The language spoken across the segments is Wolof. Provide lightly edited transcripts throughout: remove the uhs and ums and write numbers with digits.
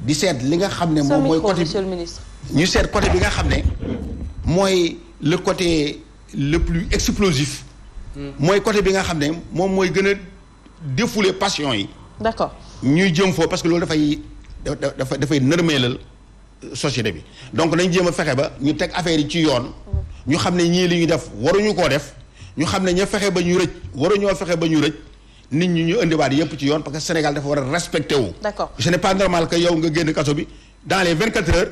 di seet li nga xam ne moom mooy côté monsieur le ministre. ñu seet côté bi nga xam ne mooy le côté le plus explosif. mooy côté bi nga xam ne moom mooy gën a défouler passion yi. d'accord ñuy jëm foofu parce que loolu dafay nërmeelal société bi donc nañ jéem a fexe ba ñu teg affaire yi ci yoon. ñu xam ne ñii li ñu def waruñu koo def ñu xam ne ña fexe ba ñu rëcc waruñoo fexe ba ñu rëcc nit ñi ñu indiwaat yépp ci yoon parce que Sénégal dafa war a respecté wu. d'accord ce n'est pas normal que yow nga génn kaso bi dans les 24 heures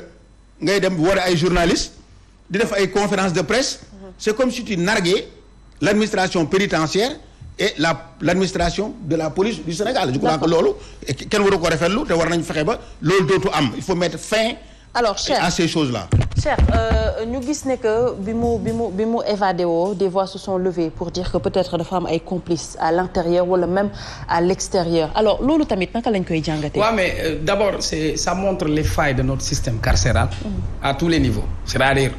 ngay dem war ay journalistes di def ay conférences de presse. C'est comme si tu narguais l'administration pénitentiaire et l'administration de la police du Sénégal. Je crois que loolu kenn waru ko rafetlu te war nañ fexe ba loolu dootu am il faut mettre fin. alors cher à ces choses-là. cher ñu gis ne que bi mu évadé woo des voix se sont levées pour dire que peut-être dafa am ay complices à l'intérieur wala même à l'extérieur alors loolu tamit naka lañ koy jàngatee. waaw mais d'abord ça montre les failles de notre système carcéral. à tous les niveaux. c'est-à-dire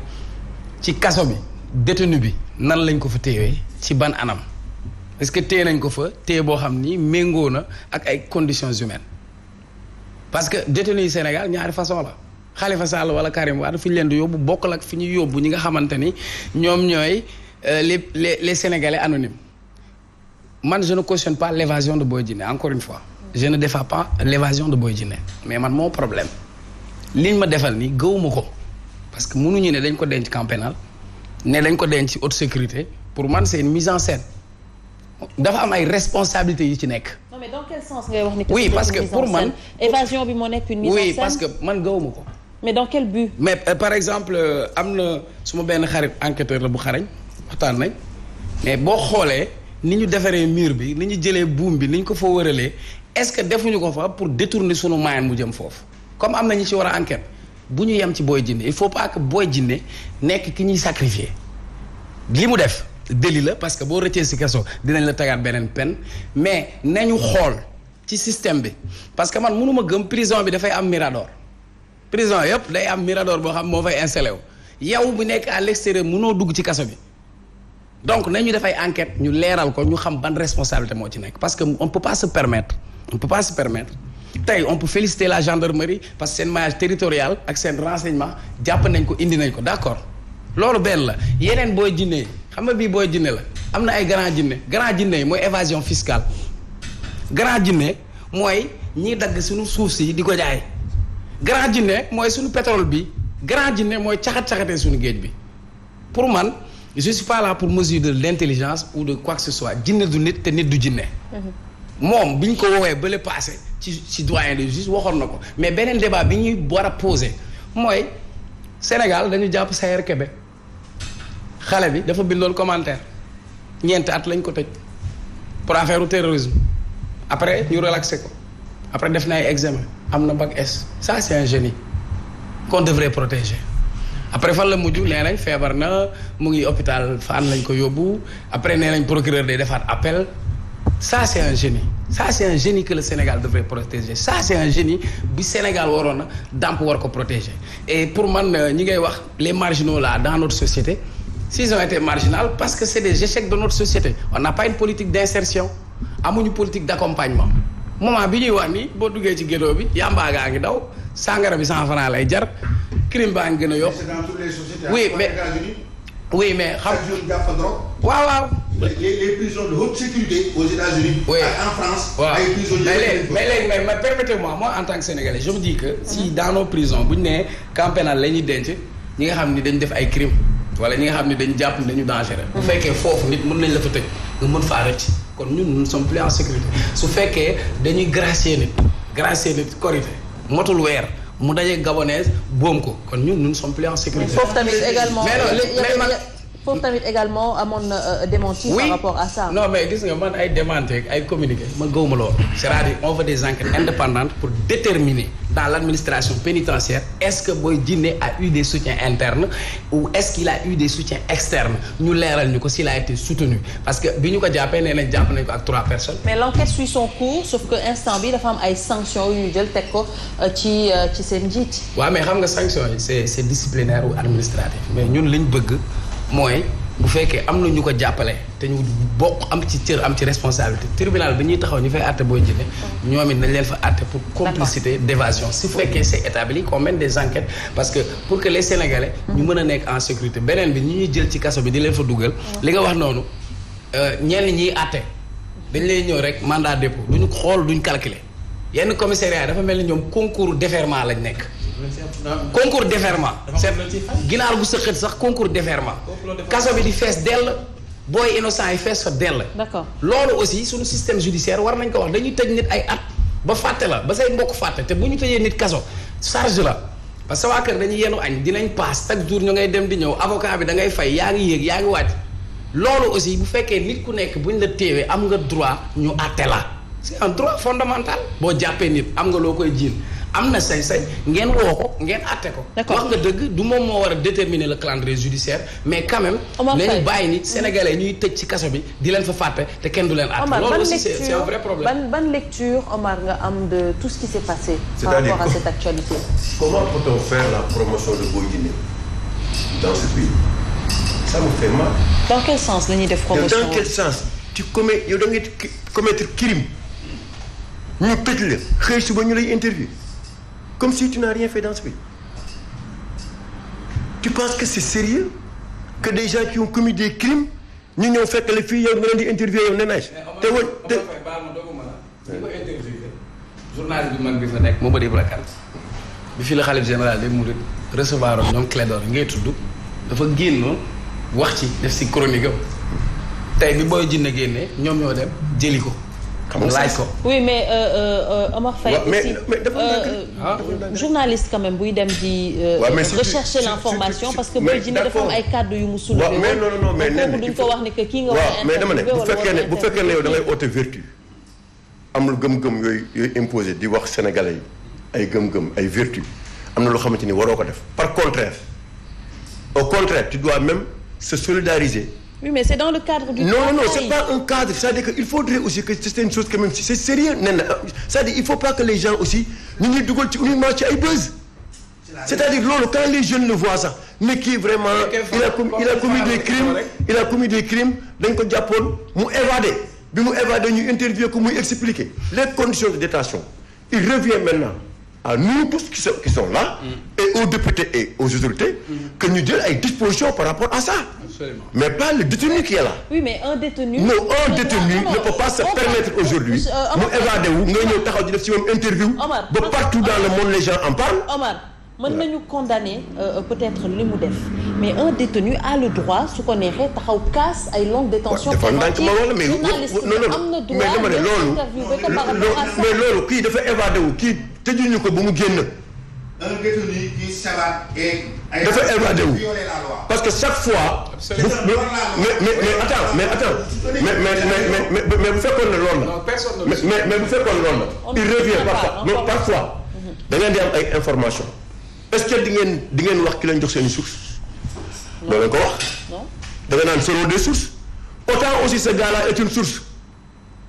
ci kaso bi détenu bi nan lañ ko fa téyewee ci ban anam est-ce que téye nañ ko fa téye boo xam ni méngoo na ak ay conditions humaines parce que détenu yi Sénégal ñaari façon la. Khalifa Sall wala Karim Wade fi ñu leen di yóbbu bokkul ak fi ñuy yóbbu ñi nga xamante ni ñoom ñooy les Sénégalais anonymes man je ne cautionne pas l'évasion de Boy Djiné encore une fois je ne défends pas l'évasion de Boy Djiné mais man mon problème liñ ma defal ni gëwuma ko parce que mënuñu ne dañ ko denc camp pénal ne dañ ko denc ci haute sécurité pour man c'est une mise en scène dafa am ay responsabilités yi ci nekk. non mais dans quel sens ngay wax ni. oui parce que pour man évasion bi moo nekk une mise en scène. oui parce que man gëwuma ko. mais dans quel but. mais par exemple am na suma benn xarit enquêteur la bu xarañ waxtaan nañ mais boo xoolee ni ñu defaree mur bi ni ñu jëlee buum bi ni ñu ko fa wëralee est-ce que defuñu ko fa pour détourner sunu moyen mu jëm foofu comme am na ñu ci war a enquête bu ñu yem ci Boy Djiné il faut pas que Boy Djiné nekk ki ñuy sacrifier li mu def délit la parce que boo rëccee ci kaso dinañ la tegaat beneen peine mais nañu xool ci système bi parce que man mënuma gëm prison bi dafay am mirador. prison yëpp day am mirador boo xam moo fay installé wu yow bu nekk à l'extérieur mënoo dugg ci kaso bi donc nañu def ay enquête ñu leeral ko ñu xam ban responsabilité moo ci nekk parce que on peut pas se permettre tey on peut féliciter la gendarmerie parce que seen maillage territorial ak seen renseignement jàpp nañ ko indi nañ ko d'accord loolu benn la yeneen Boy Djiné xam nga bii Boy Djiné la am na ay grand Djiné yi mooy évasion fiscale grand Djiné mooy ñiy dagg suñu suuf si di ko jaay grand Djiné mooy suñu pétrole bi grand Djiné mooy caxat-caxatee suñu géej bi pour man je suis pas là pour mesurer de l'intelligence ou de quoi que ce soit Djiné du nit te nit du Djiné moom bi ñu ko woowee ba le passé ci doyen de justice waxoon na ko mais beneen débat bi ñuy war a poser mooy Sénégal dañu jàpp Sayer Kébé xale bi dafa bindoon commentaire 4 at lañ ko tëj pour affaire u terrorisme après ñu relaxé ko après def na ay examen am na bac S ça c'est un génie qu'on devrait protéger après fan la mujj nee nañ feebar na mu ngi hôpital Fann lañ ko yóbbu après nee nañ procureur day defaat appel ça c'est un génie que le Sénégal devrait protéger ça c'est un génie bi Sénégal waroon na dàmp war ko protéger et pour man ñi ngay wax les marginaux là dans notre société s'ils ont été marginaux parce que c'est des échecs de notre société on n'a pas une politique d'insertion amuñu politique d'accompagnement moment bi ñuy wax ni boo duggee ci ghetto bi yambaa gaa ngi daw sangara bi 100 francs lay jar crime baa ngi gën a yokk. c'est dans toutes les sociétés. oui mais xam waaw. les prisons de haute sécurité aux États-Unis. oui en France. waaw ay prisons mais permettez-moi moi en tant que Sénégalais je me dis que si dans nos prisons bu ñu nee camp pénal la ñuy denc ñi nga xam ni dañ def ay crimes wala ñi nga xam ni dañ jàpp ni dañu dangereux. bu fekkee foofu nit mën nañ la fa tëj nga mën faa rëcc kon ñun nous ne sommes plus en sécurité su fekkee dañuy gracier nit korité motul weer mu daje gabonaise boom ko kon ñun nous ne sommes plus en sécurité. foofu tamit également foofu tamit également amoon na démenti oui. par rapport à ça. non mais gis nga man ay démenti ak ay communiqué man gëwuma loolu c'est-à-dire on veut des enquêtes indépendantes pour déterminer dans l'administration pénitentiaire est-ce que Boy Djiné a eu des soutiens internes ou est-ce qu'il a eu des soutiens externes ñu leeral ñu ko s'il a été soutenu parce que bi ñu ko jàppee nee nañ jàpp nañ ko ak 3 personnes. mais l'enquête suit son cours sauf que instant bi dafa am ay sanctions yu ñu jël teg ko ci seen njiit. waaw mais xam nga sanctions yi c'est disciplinaire ou administratif mais ñun liñ bëgg mooy bu fekkee am na ñu ko jàppale te ñu bokk am ci cër am ci responsabilité tribunal bi ñuy taxaw ñu fay àtte Boy Djiné ñoom it nañ leen fa àtte pour complicité d'évasion si fekkee c'est établi qu'on mène des enquêtes parce que pour que les Sénégalais ñu mën a nekk en sécurité beneen bi ñi ñuy jël ci kaso bi di leen fa dugal li nga wax noonu ñenn ñiy àtte dañ lay ñëw rek mandat dépôt duñu xool duñ calculer yenn commissariat dafa mel ni ñoom concours déferment lañ nekk concours déferment c'est ginaar gu sëqët sax concours déferment kaso bi di fees dell booy innocent yi fees fa dell d'accord loolu aussi suñu système judiciaire war nañ ko wax dañuy tëj nit ay at ba fàtte la ba say mbokk fàtte te bu ñu tëjee nit kaso charge la parce que waa kër dañuy yenu añ dinañ paas chaque jour ñu ngay dem di ñëw avocat bi da ngay fay yaa ngi yéeg yaa ngi wàcc loolu aussi bu fekkee nit ku nekk buñ la téewee am nga droit ñu àtte la c'est un droit fondamental boo jàppee nit am nga loo koy jiin am na sañ-sañ ngeen woo ko ngeen àtte ko. d'accord wax nga dëgg du moom moo war a déterminer le calendrier judiciaire mais quand même. nañu bàyyi nit sénégalais ñuy tëj ci kaso bi di leen fa fàtte te kenn du leen àtte. loolu aussi c'est un vrai problème. ban lecture Omar nga am de tout ce qui s'est passé. par rapport à cette actualité. Comment peut-on faire la promotion de Boy Djiné dans ce pays? Ça me fait mal. Dans quel sens la ñuy def promotion? Dans quel sens tu commets yow da ngay commettre crime ñu tëj la xëy suba ñu lay interview comme si tu n'as rien fait dans ce pays. Tu penses que c'est sérieux que des gens qui ont commis des crimes ñu ñëw fekk la fii yow nga leen di interviewer yow nee naa te woon te baal ma dooguma la ñu ko interviewé journaliste bi mag bi fa nekk Mamadou Ibra Kane bi fi la xalif général des mourides recevoir am ñoom Clédor ngay tudd dafa génn wax ci def si chronique am tey bi Boy Djiné génnee ñoom ñoo dem jëli ko laaj ko. oui mais Omar Faye aussi journaliste quand même buy dem di rechercher l'information parce que Boy Djiné dafa am ay kàddu yu mu soulevé mais non mais kooku duñ ko wax ne que kii nga war a mais dama ne bu fekkee ne yow da ngay oote vertu amul gëm-gëm yooyu imposé di wax sénégalais yi ay gëm-gëm ay vertu am na loo xamante ni waroo ko def par contraire au contraire tu dois même se solidariser. Oui, mais c'est dans le cadre du non, c'est pas un cadre. C'est-à-dire qu'il faudrait aussi que c'est une chose quand même, c'est sérieux. C'est-à-dire il faut pas que les gens aussi ñu ñuy dugal ci uniquement ci ay buzz. C'est-à-dire loolu quand les jeunes le voient sax mais kii vraiment il a commis des crimes dañ ko jàppoon mu évadé bi mu évadé ñu interviewer ko muy expliquer les conditions de détention. Il revient maintenant à nous tous qui sont là et aux députés et aux autorités que ñu jël ay dispositions par rapport à ça. Absolument. Mais pas le détenu qui est là. Oui, mais un détenu. Non, un détenu ne peut pas se permettre aujourd'hui mu évadé wu nga ñëw taxaw di def ci moom interview. ba partout dans le monde les gens en parlent. Omar mën nañu condamner peut-être li mu def mais un détenu a le droit su ko neexee taxaw kaas ay longue détention préventive journaliste am na droit d'interviewer ko par rapport à ça. mais loolu kii dafa évadé wu kii tëjuñu ko ba mu génn. un détenu qui s'évade et dafa évadé wu parce que chaque fois. mais bu fekkoon ne loolu la. mais bu fekkoon loolu la. il revient parfois da ngeen di am ay information est-ce que di ngeen wax ki lañ jox seen i sources. doo leen ko wax. da nga naan selon des sources. autant aussi ce gars-là est une source.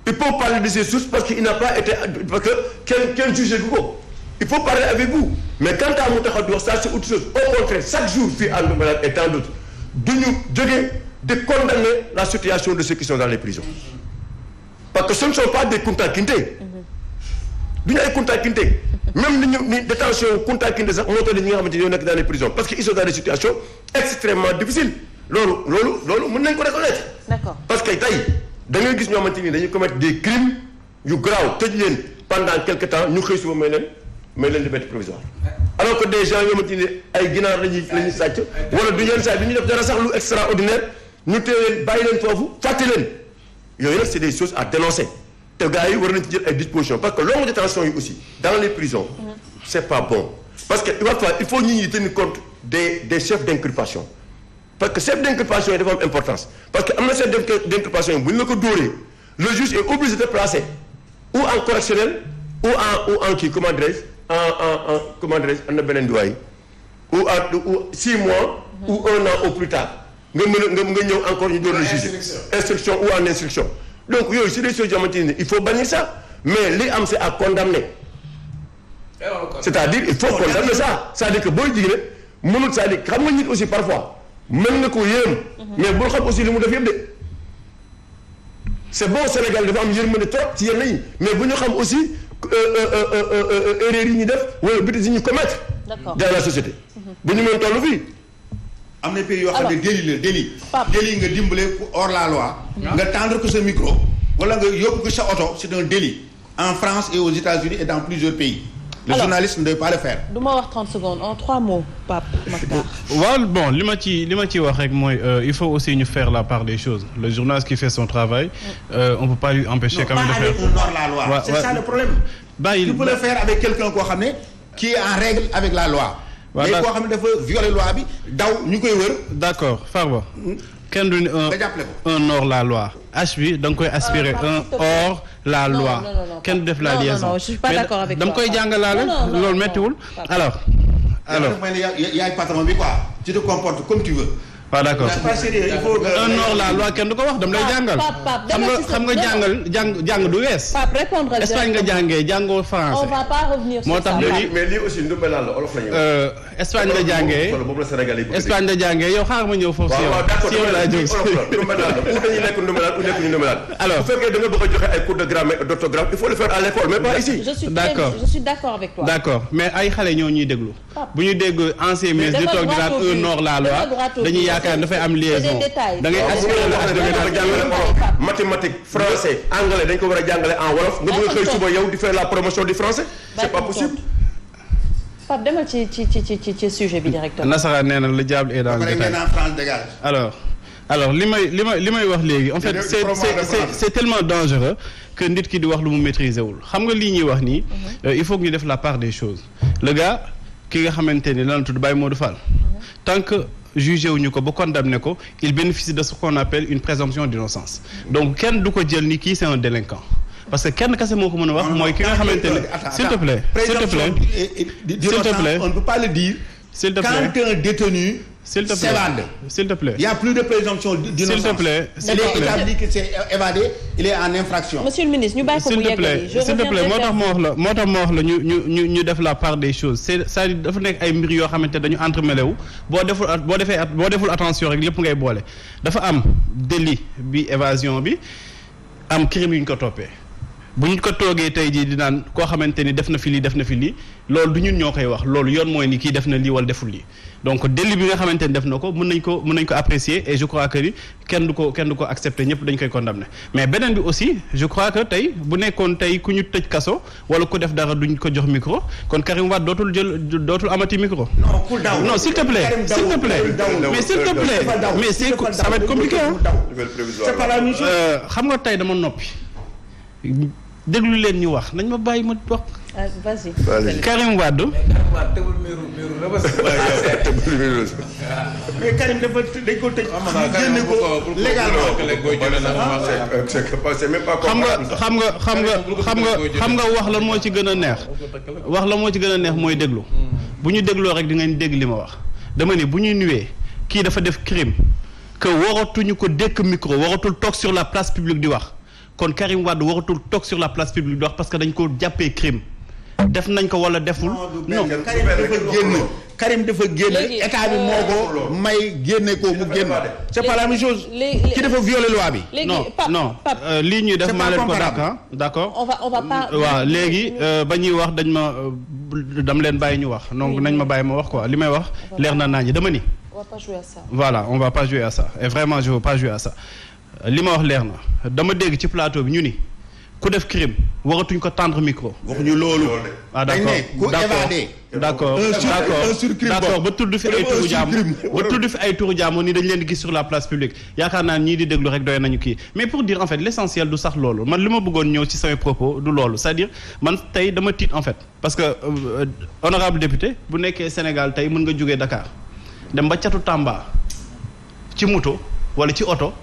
il faut parler de ses sources parce qu'il n'a pas été parce que kenn jugé gu ko. il faut parler avec vous mais quant à mu taxaw di wax ça c'est autre chose au contraire chaque jour fii Hann Bel-Air et tant d'autres duñu jógee de condamner la situation de ceux qui sont dans les prisons parce que ce ne sont pas des Kunta Kinte duñu ay Kunta Kinte même ni détention Kunta Kinte sax moo tax ñi nga xamante ni ñoo nekk dans les prisons parce que ils sont dans des situations extrêmement difficiles loolu mën nañ ko reconnaître. D'accord. Parce que tey da ngay gis ñoo xamante ni dañuy commettre des crimes yu graves tëj leen pendant quelque temps ñu xëy suba may leen liberté provisoire alors que des gens yoo xamante ni ay ginaar la ñuy sàcc wala du yenn saa bi ñu def dara sax lu extraordinaire ñu téye leen bàyyi leen foofu fàtte leen yooyu nag c'est des choses à dénoncer te gars yi war nañ ci jël ay dispositions parce que longue détention yi aussi dans les prisons c'est pas bon parce que il faut ñi tenir compte des chefs d'inculpation parce que chef d'inculpation yi dafa am importance parce que am na chef d'inculpation yi bu ñu la ko dóoree le juge est obligé de placer ou en correctionnel ou en kii comment dirais-je comment dirais-je am na beneen diwaay ou 6 mois ou 1 an au plus tard nga ñëw encore ñu door le juge instruction ou en instruction donc yooyu c'est des choses yoo xamante ne il faut bannir ça mais li am c'est à condamner c'est-à-dire il faut condamner ça c'est-à-dire que booy jigéen mënul c'est-à-dire xam nga nit aussi parfois mën nga ko yërëm. mais bul xam aussi li mu def yëpp de. c'est bon Sénégal dafa am yërmande trop ci yenn yi mais bu ñu xam aussi erreur yi ñu def wala bêtises yi ñu commettre. dans la société. bu ñu mën toll fii. am na pays yoo xam ne délit la délit. délit nga dimbale hors la loi. nga tendre ko sa micro. wala nga yóbbu ko sa oto c'est un délit. en France et aux États-Unis et dans plusieurs pays. Le journaliste ne doit pas le faire. du ma wax 30 secondes en 3 mots Pape Makhtar. waaw bon li ma ci wax rek mooy il faut aussi ñu faire la part des choses le journaliste qui fait son travail. On peut pas lui empêcher quand même de faire. Non, pas avec la loi. C'est ça le problème. Tu peux le faire avec quelqu'un koo xam ne qui est en règle avec la loi. mais koo xam ne dafa violer loi bi daw ñu koy wër. d'accord Farba. kenn du un hors la loi H bi da nga koy aspirer un hors la loi kenn def la liaison. non je suis pas d'accord avec toi dama koy jàngalaale loolu méttiwul alors. yaay patron bi quoi tu te comportes comme tu veux. waaw d'accord il faut un hors la loi kenn du ko wax dam lay jàngal. xam nga jàng du wees. Espagne nga jàngee jàngoo français. on va pas revenir sur ça. moo tax mais lii aussi ndumbelaan la olof la ñu. Espagne nga jàngee boobu la Sénégal yi. Espagne nga jàngee yow xaaral ma ñëw foofu si yow. d'accord si yow laa jóg ndumbelaan la ou dañuy nekk ndumbelaan ou nekk ñu ndumbelaan. alors bu fekkee da nga bëgg a joxe ay cours de grammaire d'orthographe il faut le faire à l'école mais pas ici. je suis d'accord avec toi. d'accord mais ay xale ñoo ñuy déglu. bu ñu dégg ancien ministre di toog di naan un hors la loi dañuy yaakaar dafay am liaison. da ngay aspirer la jàngale mathématique français anglais dañ ko war a jàngale en wolof nga bëgg a xëy suba yow di faire la promotion du français c'est pas possible. Pape demal ci sujet bi directement. Nasara nee na le diable est dans le détail. alors li may wax léegi en fait c'est tellement dangereux que nit ki di wax lu mu maîtriser wul xam nga lii ñuy wax nii. il faut que ñu def la part des choses le gars ki nga xamante ni lan la tudd Baye Modou Fall tant que jugé wuñu ko ba condamné ko il bénéficie de ce qu'on appelle une présomption d'innocence donc kenn du ko jël ni kii c'est un délinquant parce que kenn kese moo ko mën a wax mooy ki nga xamante ne s'il te plaît on ne peut pas le dire s'il te plaît quand un détenu s'évade s'il te plaît il y a plus de présomption d'innocence s'il te plaît il est établi que c'est évadé il est en infraction. monsieur le ministre ñu bàyyi ko mu yeggali s'il te plaît moo tax ma wax la ñu def la part des choses c'est-à-dire dafa nekk ay mbir yoo xamante dañu entremêlé wu boo deful attention rek lépp ngay boole dafa am délit bi évasion bi am crime yu ñu ko toppee bu ñu ko toogee tey jii di naan koo xamante ni def na fi lii loolu du ñun ñoo koy wax loolu yoon mooy ni kii def na lii wala deful lii donc délit bi nga xamante ni def na ko mën nañ ko apprécier et je crois que ni kenn du ko accepter ñëpp dañ koy condamner mais beneen bi aussi je crois que tey bu nekkoon tey ku ñu tëj kaso wala ku def dara duñ ko jox micro kon Karim Wade dootul amati micro. non s'il te plaît mais s'il te plaît mais ça va être compliqué c'est pas la même chose. xam nga tey dama noppi. déglu leen ñu wax nañ ma bàyyi ma wax. vas-y. Karim Wade. mais Karim dañ ko tëj. génne ko légalement. xam nga wax la moo ci gën a neex. wax la moo ci gën a neex mooy déglu. bu ñu dégloo rek di ngeen dégg li ma wax. dama ne bu ñuy nuwee kii dafa def crime que waratuñu ko dékk micro waratul toog sur la place publique di wax. kon Karim Wade waratul toog sur la place publique di wax parce que dañ ko jàppee crime def nañ ko wala deful. non Karim dafa génn état bi moo ko may génne ko mu génn. c'est pas la même chose. ki dafa violer loi bi. non lii ñuy def maa leen ko d'accord. on va pas. waaw léegi ba ñuy wax dam leen bàyyi ñu wax donc nañ ma bàyyi ma wax quoi li may wax leer na naa ñi dama ni. on va pas jouer à ça. voilà on va pas jouer à ça et vraiment je veux pas jouer à ça. li ma wax leer na dama dégg ci plateau bi ñu ni ku def crime waratuñ ko tendre micro. waxuñu loolu. ah d'accord ba tudd fi ay turu jàmm ni dañ leen di gis sur la place publique yaakaar naa ñii di déglu rek doy nañu kii mais pour dire en fait l'essentiel du sax loolu man li ma bëggoon ñëw ci samay propos du loolu c'est-à-dire man tey dama tiit en fait parce que honorable député bu nekkee Sénégal tey mën nga jógee Dakar dem ba catu Tamba ci moto wala ci oto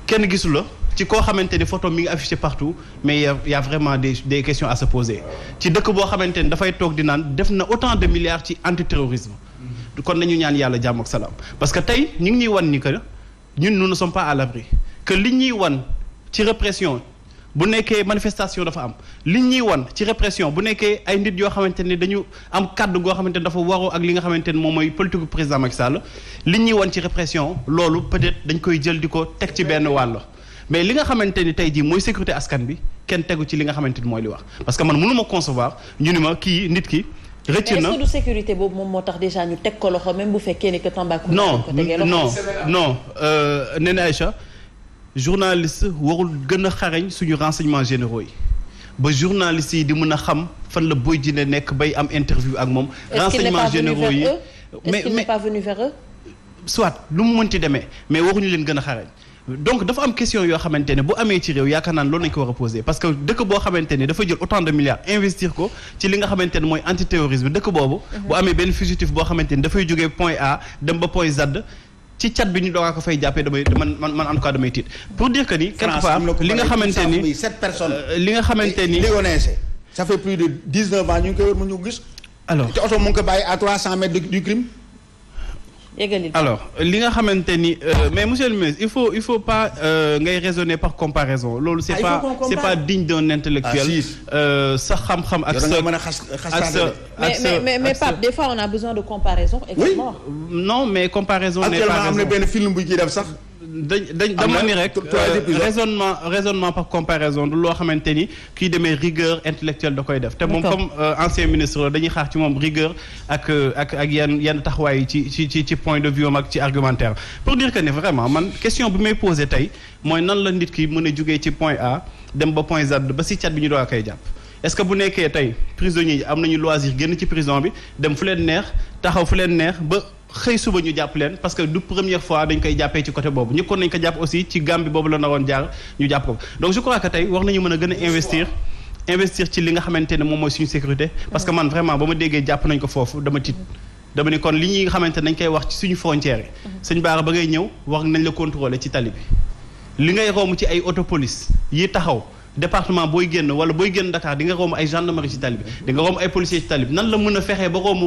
kenn gisu la ci koo xamante ni photo mi ngi affiché partout mais y a vraiment des questions à se poser ci dëkk boo xamante ni dafay toog di naan def na autant de milliards ci antiterrorisme kon nañu ñaan yàlla jàmm ak salaam parce que tey ñu ngi ñuy wan ni que ñun nous ne sommes pas à l'abri que li ñuy wan ci répression bu nekkee manifestation dafa am li ñuy wan ci répression bu nekkee ay nit yoo xamante ne dañu am kàddu goo xamante ne dafa waroo ak li nga xamante ne moom mooy politique président Macky Sall li ñuy wan ci répression loolu peut-être dañ koy jël di ko teg ci benn wàll mais li nga xamante ni tey jii mooy sécurité askan bi kenn tegu ci li nga xamante ni mooy li wax parce que man mënuma concevoir ñu ni ma kii nit ki rëcc na est-ce que du sécurité boobu moom moo tax déjà ñu teg ko loxo même bu fekkee ni que Tambacounda non Néné Aïcha journaliste warul gën a xarañ suñu renseignements généraux yi ba journalistes yi di mën a xam fan la Boy Djiné nekk bay am interview ak moom renseignements généraux yi est-ce qu'il n'est pas venu vers eux soit lu mu mënti demee mais waruñu leen gën a xarañ donc dafa am question yoo xamante ne bu amee ci réew yaakaar naan loolu nañ ko war a poser parce que dëkk boo xamante ne dafa jël autant de milliards investir ko ci li nga xamante ne mooy antiterrorisme dëkk boobu bu amee benn fugitif boo xamante ni dafay jógee point A dem ba point Z ci cat bi ñu doogaa ko fay jàppee man en tout cas damay tiit pour dire que ni quelque part li nga xamante ni 7 personnes li nga xamante ni léoneese ça fait plus de 19 ans ñu ngi koy wër mu ñu gis alors te oto mu ngi ko bàyyi à 300 mètres du crime. alors li nga xamante ni mais monsieur le ministre il faut pas ngay raisonner par comparaison loolu c'est pas digne d'un intellectuel sa xam-xam ak sa mais Pape des fois on a besoin de comparaison également. Oui. Non mais comparaison n'est pas actuellement am na benn film bu ciy def sax dama ni rek raisonnement par comparaison du loo xamante ni kii demee rigueur intellectuelle da koy def te moom comme ancien ministre la dañuy xaar ci moom rigueur ak yenn taxawaay ci point de vue am ak ci argumentaire pour dire que ne vraiment man question bi may posé tey mooy nan la nit ki mën a jógee ci point A dem ba point Z ba si cat bi ñu doon koy jàpp est-ce que bu nekkee tey prisonniers yi am nañu loisir génn ci prison bi dem fu leen neex taxaw fu leen neex ba xëy suba ñu jàpp leen parce que du première fois dañ koy jàppee ci côté boobu ñëkkoon nañ ko jàpp aussi ci Gambie boobu la naroon jaar ñu jàpp ko donc je crois que tey war nañu mën a gën a investir ci li nga xamante ne moom mooy suñu sécurité parce que man vraiment ba ma déggee jàpp nañ ko foofu dama tiit dama ni kon li ñuy nga xamante ne dañ koy wax ci suñu frontières yi sëñ Bara ba ngay ñëw war nañ la contrôler ci tali bi li ngay romb ci ay auto police yi taxaw département booy génn wala booy génn Dakar di nga romb ay gendarmerie ci tali bi di nga romb ay policiers ci tali bi nan la mën a fexee ba romb